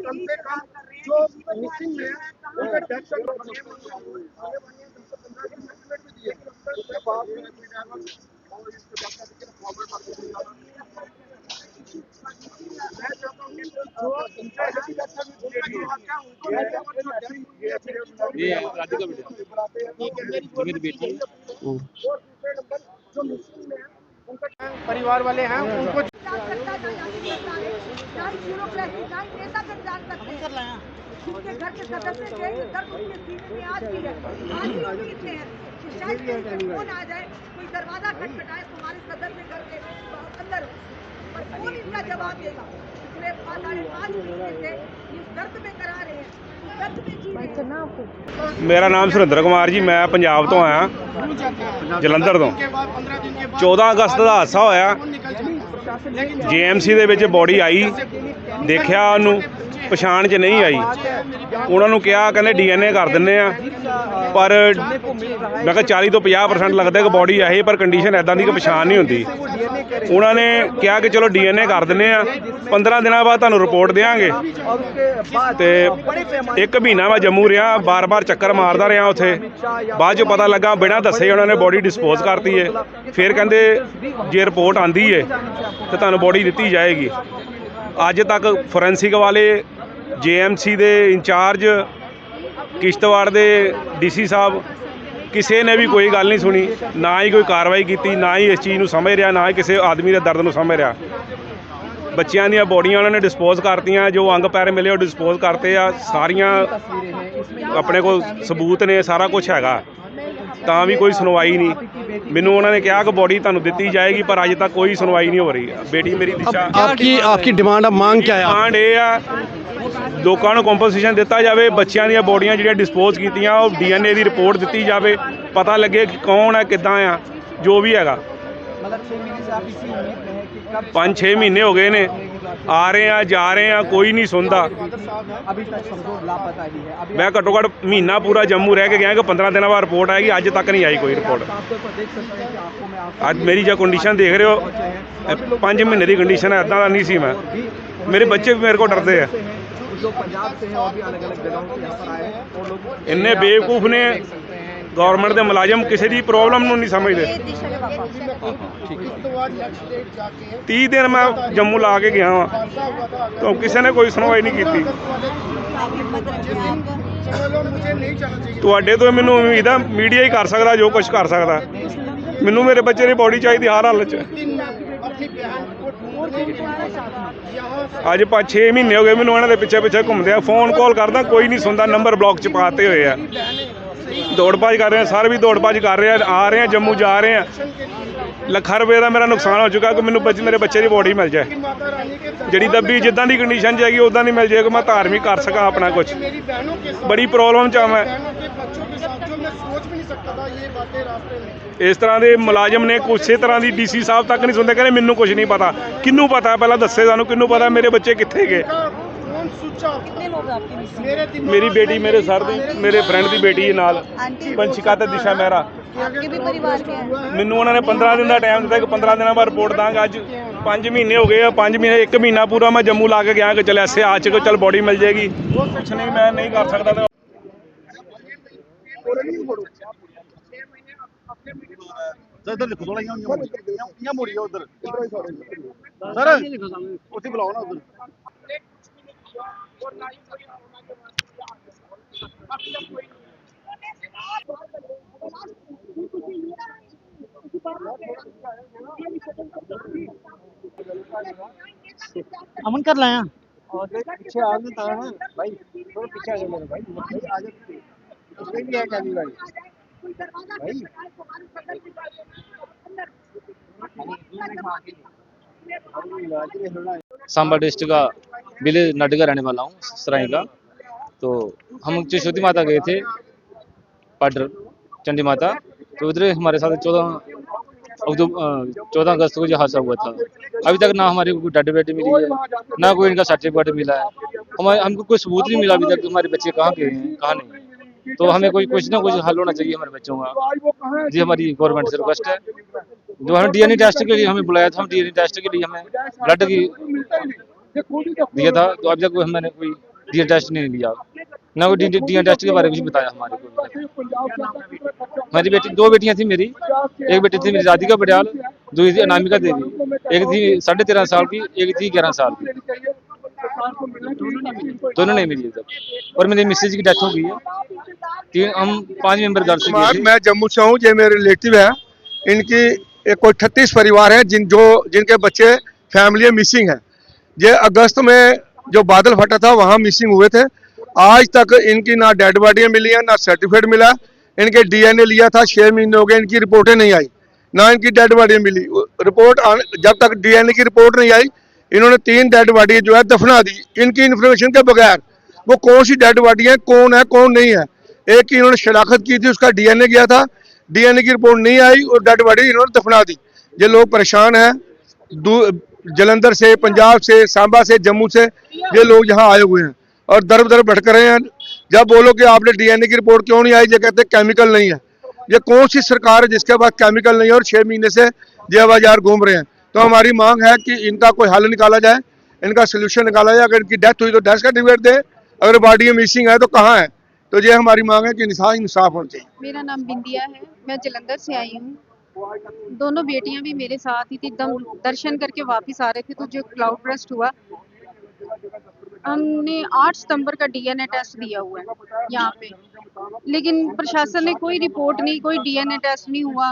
कम से कम जो मिसिंग है उनका डेथ ये राधिका बेटा मेरी बेटी परिवार वाले हैं उनको उनके घर के सदस्य थे, दर्द उनके सीने में आज भी है। आज भी उम्मीद में है कि शायद कोई फोन आ जाए, कोई दरवाजा खटखटाए तुम्हारे सदस्य घर के अंदर, पर कौन इनका जवाब देगा? पिछले 5.5 महीने से इस दर्द में करा रहे हैं, इस दर्द में जी रहे हैं। मेरा नाम सुरेंद्र कुमार जी, मैं पंजाब तो आया, जलंधर तो 14 अगस्त का हादसा होया। JMC ਦੇ ਵਿੱਚ ਬੋਡੀ ਆਈ, ਦੇਖਿਆ ਉਹਨੂੰ ਪਛਾਣ 'ਚ ਨਹੀਂ ਆਈ। ਉਹਨਾਂ ਨੂੰ ਕਿਹਾ ਕਹਿੰਦੇ DNA ਕਰ ਦਿੰਦੇ ਆ, ਪਰ ਮੈਂ ਕਿਹਾ 40 ਤੋਂ 50% ਲੱਗਦਾ ਕਿ ਬੋਡੀ ਆਹੀ, ਪਰ ਕੰਡੀਸ਼ਨ ਐਦਾਂ ਦੀ ਕਿ ਪਛਾਣ ਨਹੀਂ ਹੁੰਦੀ। ਉਹਨਾਂ ਨੇ ਕਿਹਾ ਕਿ ਚਲੋ DNA ਕਰ ਦਿੰਦੇ ਆ, 15 ਦਿਨਾਂ ਬਾਅਦ ਤੁਹਾਨੂੰ ਰਿਪੋਰਟ ਦੇਵਾਂਗੇ। ਤੇ 1 ਮਹੀਨਾ ਮੈਂ ਜੰਮੂ ਰਿਹਾ, ਬਾਰ-ਬਾਰ ਚੱਕਰ ਮਾਰਦਾ ਰਿਹਾ ਉੱਥੇ। ਬਾਅਦ 'ਚ ਪਤਾ ਲੱਗਾ ਬਿਨਾਂ ਦੱਸੇ ਉਹਨਾਂ ਨੇ ਬੋਡੀ ਡਿਸਪੋਜ਼ ਕਰਤੀ ਹੈ। ਫਿਰ ਕਹਿੰਦੇ ਜੇ ਰਿਪੋਰਟ ਆਂਦੀ ਹੈ ਤੇ ਤੁਹਾਨੂੰ ਬੋਡੀ ਦਿੱਤੀ ਜਾਏਗੀ। ਅੱਜ ਤੱਕ ਫੋਰੈਂਸਿਕ ਵਾਲੇ, JMC ਦੇ ਇੰਚਾਰਜ, ਕਿਸ਼ਤਵਾੜ ਦੇ DC ਸਾਹਿਬ, ਕਿਸੇ ਨੇ ਵੀ ਕੋਈ ਗੱਲ ਨਹੀਂ ਸੁਣੀ, ਨਾ ਹੀ ਕੋਈ ਕਾਰਵਾਈ ਕੀਤੀ, ਨਾ ਹੀ ਇਸ ਚੀਜ਼ ਨੂੰ ਸਮਝ ਰਿਹਾ, ਨਾ ਹੀ ਕਿਸੇ ਆਦਮੀ ਦੇ ਦਰਦ ਨੂੰ ਸਮਝ ਰਿਹਾ। ਬੱਚਿਆਂ ਦੀਆਂ ਬੋਡੀਆਂ ਉਹਨਾਂ ਨੇ ਡਿਸਪੋਜ਼ ਕਰਤੀਆਂ, ਜੋ ਅੰਗ ਪੈਰ ਮਿਲੇ ਉਹ ਡਿਸਪੋਜ਼ ਕਰਤੇ ਆ। ਸਾਰੀਆਂ ਆਪਣੇ ਕੋਲ ਸਬੂਤ ਨੇ, ਸਾਰਾ ਕੁਝ ਹੈਗਾ, ਤਾਂ ਵੀ ਕੋਈ ਸੁਣਵਾਈ ਨਹੀਂ। ਮੈਨੂੰ ਉਹਨਾਂ ਨੇ ਕਿਹਾ ਕਿ ਬੋਡੀ ਤੁਹਾਨੂੰ ਦਿੱਤੀ ਜਾਏਗੀ, ਪਰ ਅੱਜ ਤੱਕ ਕੋਈ ਸੁਣਵਾਈ ਨਹੀਂ ਹੋ ਰਹੀ। ਬੇਟੀ ਮੇਰੀ ਦਿਸ਼ਾ, आपकी डिमांड अब मांग क्या है? ਡਿਮਾਂਡ ਇਹ ਆ ਲੋਕਾਂ ਨੂੰ ਕੰਪਨਸੇਸ਼ਨ ਦਿੱਤਾ ਜਾਵੇ। ਬੱਚਿਆਂ ਦੀਆਂ ਬੋਡੀਆਂ ਜਿਹੜੀਆਂ ਡਿਸਪੋਜ਼ ਕੀਤੀਆਂ ਉਹ DNA ਦੀ ਰਿਪੋਰਟ ਦਿੱਤੀ ਜਾਵੇ, ਪਤਾ ਲੱਗੇ ਕਿ ਕੌਣ ਹੈ, ਕਿੱਦਾਂ ਆ, ਜੋ ਵੀ ਹੈਗਾ। 5-6 ਮਹੀਨੇ ਹੋ ਗਏ ਨੇ, ਆ ਰਹੇ ਆ ਜਾ ਰਹੇ ਆ, ਕੋਈ ਨਹੀਂ ਸੁਣਦਾ। ਮੈਂ ਘੱਟੋ ਘੱਟ ਮਹੀਨਾ ਪੂਰਾ ਜੰਮੂ ਰਹਿ ਕੇ ਗਿਆ ਕਿ 15 ਦਿਨਾਂ ਬਾਅਦ ਰਿਪੋਰਟ ਆਏਗੀ, ਅੱਜ ਤੱਕ ਨਹੀਂ ਆਈ ਕੋਈ ਰਿਪੋਰਟ। ਅੱਜ ਮੇਰੀ ਜੋ ਕੰਡੀਸ਼ਨ ਦੇਖ ਰਹੇ ਹੋ, 5 ਮਹੀਨੇ ਦੀ ਕੰਡੀਸ਼ਨ ਹੈ, ਇੱਦਾਂ ਦਾ ਨਹੀਂ ਸੀ ਮੈਂ। ਮੇਰੇ ਬੱਚੇ ਵੀ ਮੇਰੇ ਕੋਲ ਡਰਦੇ ਆ। ਇੰਨੇ ਬੇਵਕੂਫ ਨੇ ਗੌਰਮੈਂਟ ਦੇ ਮੁਲਾਜ਼ਮ, ਕਿਸੇ ਦੀ ਪ੍ਰੋਬਲਮ ਨੂੰ ਨਹੀਂ ਸਮਝਦੇ। 30 ਦਿਨ ਮੈਂ ਜੰਮੂ ਲਾ ਕੇ ਗਿਆ ਵਾਂ, ਤਾਂ ਕਿਸੇ ਨੇ ਕੋਈ ਸੁਣਵਾਈ ਨਹੀਂ ਕੀਤੀ। ਤੁਹਾਡੇ ਤੋਂ ਮੈਨੂੰ ਉਮੀਦ ਆ ਮੀਡੀਆ ਹੀ ਕਰ ਸਕਦਾ ਜੋ ਕੁਝ ਕਰ ਸਕਦਾ। ਮੈਨੂੰ ਮੇਰੇ ਬੱਚੇ ਦੀ ਬੋਡੀ ਚਾਹੀਦੀ ਹਰ ਹਾਲਤ 'ਚ। ਅੱਜ 5-6 ਮਹੀਨੇ ਹੋ ਗਏ ਮੈਨੂੰ ਇਹਨਾਂ ਦੇ ਪਿੱਛੇ ਘੁੰਮਦੇ ਆ। ਫੋਨ ਕਾਲ ਕਰਦਾ, ਕੋਈ ਨਹੀਂ ਸੁਣਦਾ, ਨੰਬਰ ਬਲੌਕ 'ਚ ਪਾਤੇ ਹੋਏ ਆ। ਦੌੜ ਭੱਜ ਕਰ ਰਹੇ ਆ, ਸਾਰੇ ਵੀ ਦੌੜ ਭੱਜ ਕਰ ਰਹੇ ਆ। ਆ ਰਹੇ ਆ ਜੰਮੂ, ਜਾ ਰਹੇ ਆ। ਲੱਖਾਂ ਰੁਪਏ ਦਾ ਮੇਰਾ ਨੁਕਸਾਨ ਹੋ ਚੁੱਕਾ ਕਿ ਮੈਨੂੰ ਮੇਰੇ ਬੱਚੇ ਦੀ ਬੋਡੀ ਮਿਲ ਜਾਏ, ਜਿਹੜੀ ਦੱਬੀ ਜਿੱਦਾਂ ਦੀ ਕੰਡੀਸ਼ਨ 'ਚ ਹੈਗੀ ਉੱਦਾਂ ਦੀ ਮਿਲ ਜਾਏ ਕਿ ਮੈਂ ਧਾਰਮਿਕ ਕਰ ਸਕਾਂ ਆਪਣਾ ਕੁਝ। ਬੜੀ ਪ੍ਰੋਬਲਮ 'ਚ ਆ ਮੈਂ। ਇਸ ਤਰ੍ਹਾਂ ਦੇ ਮੁਲਾਜ਼ਮ ਨੇ, ਕਿਸੇ ਤਰ੍ਹਾਂ ਦੀ DC ਸਾਹਿਬ ਤੱਕ ਨਹੀਂ ਸੁਣਦੇ, ਕਹਿੰਦੇ ਮੈਨੂੰ ਕੁਝ ਨਹੀਂ ਪਤਾ। ਕਿਹਨੂੰ ਪਤਾ ਪਹਿਲਾਂ ਦੱਸੇ ਸਾਨੂੰ, ਕਿਹਨੂੰ ਪਤਾ ਮੇਰੇ ਬੱਚੇ ਕਿੱਥੇ ਗਏ। ਮੇਰੀ ਬੇਟੀ, ਮੇਰੇ ਸਰ ਦੀ, ਮੇਰੇ ਫਰੈਂਡ ਦੀ ਬੇਟੀ ਨਾਲ, ਪੰਚਿਕਾ ਤੇ ਦਿਸ਼ਾ ਮਹਿਰਾ। ਮੈਨੂੰ ਉਹਨਾਂ ਨੇ 15 ਦਿਨ ਦਾ ਟਾਈਮ ਦਿੱਤਾ ਕਿ 15 ਦਿਨਾਂ ਬਾਅਦ ਰਿਪੋਰਟ ਦਾਂਗਾ। ਅੱਜ 5 ਮਹੀਨੇ ਹੋ ਗਏ ਆ। 5 ਮਹੀਨੇ, 1 ਮਹੀਨਾ ਪੂਰਾ ਮੈਂ ਜੰਮੂ ਲਾ ਕੇ ਗਿਆ ਕਿ ਚੱਲ ਐਸੇ ਆ ਚੁੱਕੇ, ਚੱਲ ਬੋਡੀ ਮਿਲ ਜਾਏਗੀ। ਕੁਛ ਨਹੀਂ, ਮੈਂ ਨਹੀਂ ਕਰ ਸਕਦਾ। इधर लिखो थोड़ा, यहाँ मोड़िए उधर सर, उसे बुलाओ ना उधर। अमन कर लाया पीछे आ गया भाई, थोड़ा पीछे आ गया भाई, आ जाते उसमें भी है काली भाई। सांबा डिस्ट्रिक्ट का विलेज नड का रहने वाला हूँ, सराय का। तो हम चिशोती माता गए थे, पाडर चंडी माता। तो उधर हमारे साथ 14 अगस्त को जो हादसा हुआ था। अभी तक ना हमारी कोई डेड बॉडी मिली है, ना कोई इनका सर्टिफिकेट मिला है। हमको कोई सबूत नहीं मिला अभी तक हमारे बच्चे कहाँ गए हैं, कहाँ नहीं। तो हमें कोई कुछ ना कुछ हल होना चाहिए हमारे बच्चों का। जी हमारी गवर्नमेंट से रिक्वेस्ट है। जो हम DNA टेस्ट के लिए हमें बुलाया था, हम DNA टेस्ट के लिए हमें ब्लड की दिया था, तो अभी तक मैंने कोई डीएनए टेस्ट नहीं लिया, ना कोई डीएनए टेस्ट के बारे में कुछ बताया हमारे को। हमारी बेटी, 2 बेटियां थी मेरी, एक बेटी थी मेरी राधिका पटियाल, दूसरी थी अनामिका देवी, एक थी 13.5 साल की, एक थी 11 साल की, दोनों नहीं मिली तब। और मेरी मिसेज की डेथ हो गई है। हम 5 मेंबर घर से गए थे। मैं जम्मू से हूँ, ये मेरे रिलेटिव है। इनकी कोई 38 परिवार है जिनके बच्चे फैमिली मिसिंग है। ये अगस्त में जो बादल फटा था वहाँ मिसिंग हुए थे। आज तक इनकी ना डेड बॉडियाँ मिली हैं, ना सर्टिफिकेट मिला। इनके डीएनए लिया था, 6 महीने हो गए, इनकी रिपोर्टें नहीं आई, ना इनकी डेड बॉडी मिली। जब तक डीएनए की रिपोर्ट नहीं आई, इन्होंने 3 डेड बॉडी जो है दफना दी, इनकी इन्फॉर्मेशन के बगैर। वो कौन सी डेड बॉडी है, कौन है कौन नहीं है। एक की इन्होंने शनाख्त की थी, उसका डीएनए गया था, डीएनए की रिपोर्ट नहीं आई और डेड बॉडी इन्होंने दफना दी। ये लोग परेशान हैं, जलंधर से, पंजाब से, सांबा से, जम्मू से ये लोग यहाँ आए हुए हैं और दर दर भटक रहे हैं। जब बोलो कि आपने डीएनए की रिपोर्ट क्यों नहीं आई, ये कहते हैं केमिकल नहीं है। ये कौन सी सरकार है जिसके पास केमिकल नहीं है और 6 महीने से ये बाजार घूम रहे हैं। तो हमारी मांग है कि इनका कोई हल निकाला जाए, इनका सोल्यूशन निकाला जाए। अगर इनकी डेथ हुई तो डेथ सर्टिफिकेट दे, अगर बॉडी मिसिंग है तो कहाँ है। तो ये हमारी मांग है कि इंसाफ होना चाहिए। मेरा नाम बिंदिया है, मैं जलंधर से आई हूँ। दोनों बेटियां भी मेरे साथ ही थी, दम दर्शन करके वापस आ रहे थे तो जो क्लाउड बर्स्ट हुआ, हमने 8 सितंबर का डीएनए टेस्ट दिया हुआ है यहाँ पे, लेकिन प्रशासन ने कोई रिपोर्ट नहीं, कोई डीएनए टेस्ट नहीं हुआ।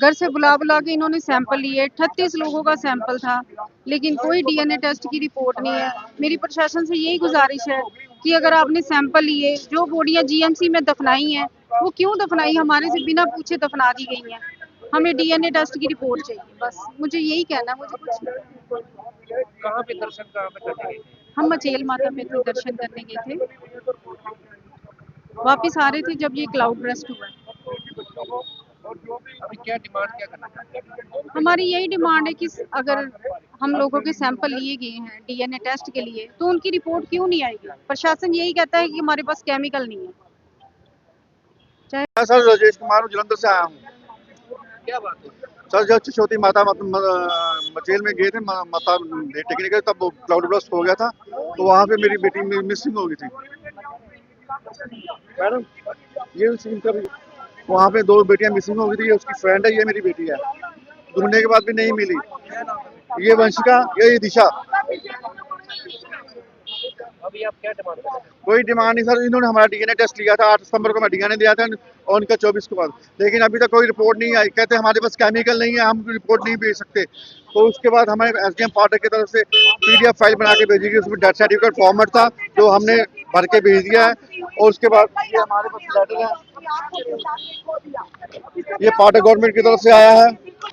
घर से बुला बुला के इन्होंने सैंपल लिए, 38 लोगों का सैंपल था, लेकिन कोई डीएनए टेस्ट की रिपोर्ट नहीं है। मेरी प्रशासन से यही गुजारिश है कि अगर आपने सैंपल लिए, जो बॉडियां जीएमसी में दफनाई हैं वो क्यों दफनाई, हमारे से बिना पूछे दफना दी गई हैं। हमें डीएनए टेस्ट की रिपोर्ट चाहिए, बस मुझे यही कहना। मुझे कुछ कहाँ पे दर्शन कहाँ पे करने गए थे? हम मचेल माता पे तो दर्शन करने गए थे, वापस आ रहे थे जब ये क्लाउड बर्स्ट हुआ। अभी क्या डिमांड क्या करना चाहते हैं? हमारी यही डिमांड है कि अगर हम लोगों के सैंपल लिए गए हैं डीएनए टेस्ट के लिए तो उनकी रिपोर्ट क्यों नहीं आएगी। प्रशासन यही कहता है कि हमारे पास केमिकल नहीं है। सर राजेश कुमार जलंधर से आया हूँ। क्या बात है? सर जब चिशोती माता मचेल में गए थे, माता टेकने गए, तब क्लाउड बर्स्ट हो गया था, तो वहाँ पे मेरी बेटी मिसिंग हो गई थी। मैडम ये वहाँ पे 2 बेटियां मिसिंग हो गई थी। ये उसकी फ्रेंड है, ये मेरी बेटी है। ढूंढने के बाद भी नहीं मिली। ये वंशिका, ये दिशा। अभी आप क्या डिमांड करते हैं? कोई डिमांड नहीं सर, इन्होंने हमारा डीएनए टेस्ट लिया था 8 सितंबर को, मैं डीएनए दिया था और उनका 24 को बाद, लेकिन अभी तक कोई रिपोर्ट नहीं आई। कहते हमारे पास केमिकल नहीं है, हम रिपोर्ट नहीं भेज सकते। तो उसके बाद हमें एसडीएम पार्टी की तरफ से पीडीएफ फाइल बना के भेजी गई, उसमें डेथ सर्टिफिकेट फॉर्मेट था जो हमने भर के भेज दिया है। और उसके बाद ये हमारे पास लेटर है, ये पार्टी गवर्नमेंट की तरफ से आया है।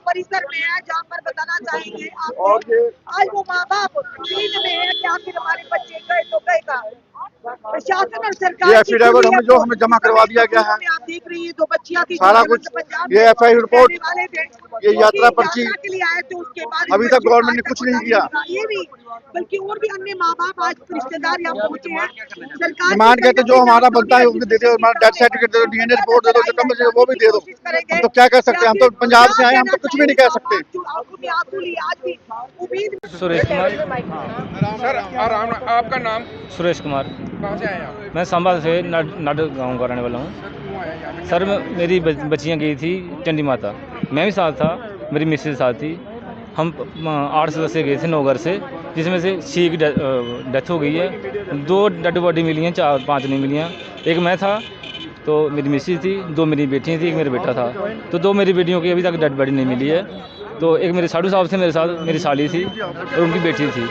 परिसर में है जहाँ पर बताना चाहेंगे और आपको, ये आज वो माँ बाप फील्ड में है कि आखिर हमारे बच्चे गए तो गए का। प्रशासन और सरकार ये एफिडेविट हमें जमा करवा दिया गया है। आप देख रही है 2 बच्चियां थी, सारा कुछ, ये एफआई रिपोर्ट, ये यात्रा पर्ची, के लिए आए थे, उसके बाद अभी तक गवर्नमेंट ने कुछ नहीं किया। ये भी बल्कि और भी अन्य माँ बाप आज रिश्तेदार यहाँ पहुँचे हैं। सरकार डिमांड कहते जो हमारा बनता है उसमें दे दो, हमारा डेथ सर्टिफिकेट दे दो, डीएनए रिपोर्ट दे दो, जो कम से वो भी दे दो। हम तो क्या कर सकते हैं, हम तो पंजाब से आए, हम तो कुछ भी नहीं कह सकते। सुरेश कुमार। सर आपका नाम? सुरेश कुमार। कहाँ से आए आप? मैं सांबा से नाड गाँव का रहने वाला हूँ। सर मेरी बच्चियाँ गई थी चंडी माता, मैं भी साथ था, मेरी मिसेज साथ थी। हम 8 सदस्य गए थे 9 घर से, जिसमें से 6 की डेथ हो गई है। 2 डेड बॉडी मिली हैं, 4-5 नहीं मिली हैं। एक मैं था, तो मेरी मिसेज थी, 2 मेरी बेटियाँ थी, एक मेरा बेटा था। तो 2 मेरी बेटियों की अभी तक डेड बॉडी नहीं मिली है। तो एक मेरे साधु साहब थे मेरे साथ, मेरी साली थी और उनकी बेटी थी।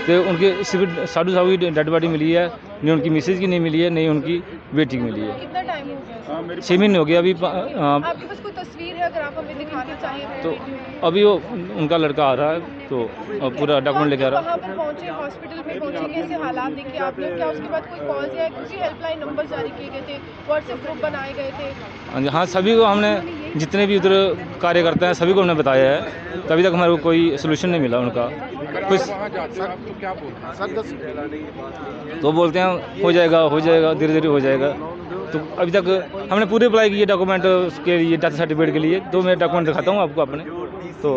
तो उनके सिर्फ साधु साहब की डेड बॉडी मिली है, नहीं उनकी मिसेज की नहीं मिली है, नहीं उनकी बेटी की मिली है। कितना टाइम हो गया? 6 महीने हो गया अभी। आपके पास कोई तस्वीर है, अगर आप हमें दिखाना चाहें? तो अभी वो उनका लड़का आ रहा है, तो पूरा डॉक्यूमेंट लेके आ रहा है। कहाँ पर पहुँचे, हॉस्पिटल में पहुँचे, कैसे हालात देखे आपने? क्या उसके बाद कोई कॉल या कुछ हेल्पलाइन नंबर जारी किए गए थे, व्हाट्सएप ग्रुप बनाए गए थे? हाँ, सभी को हमने, जितने भी उधर कार्य करते हैं सभी को हमने बताया है। तभी तक हमारे को कोई सोल्यूशन नहीं मिला उनका। कुछ वहाँ जाते हो आप तो क्या बोलते हैं? तो बोलते हैं हो जाएगा, धीरे धीरे हो जाएगा। तो अभी तक हमने पूरे अप्लाई किए डॉक्यूमेंट उसके लिए, डेथ सर्टिफिकेट के लिए। तो मैं डॉक्यूमेंट दिखाता हूँ आपको अपने। तो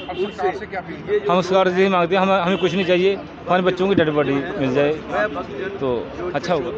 अब सरकार से क्या अपील है? हम सरकार से यही मांगते हैं, हमें कुछ नहीं चाहिए, हमारे बच्चों की डेड बॉडी मिल जाए तो अच्छा होगा।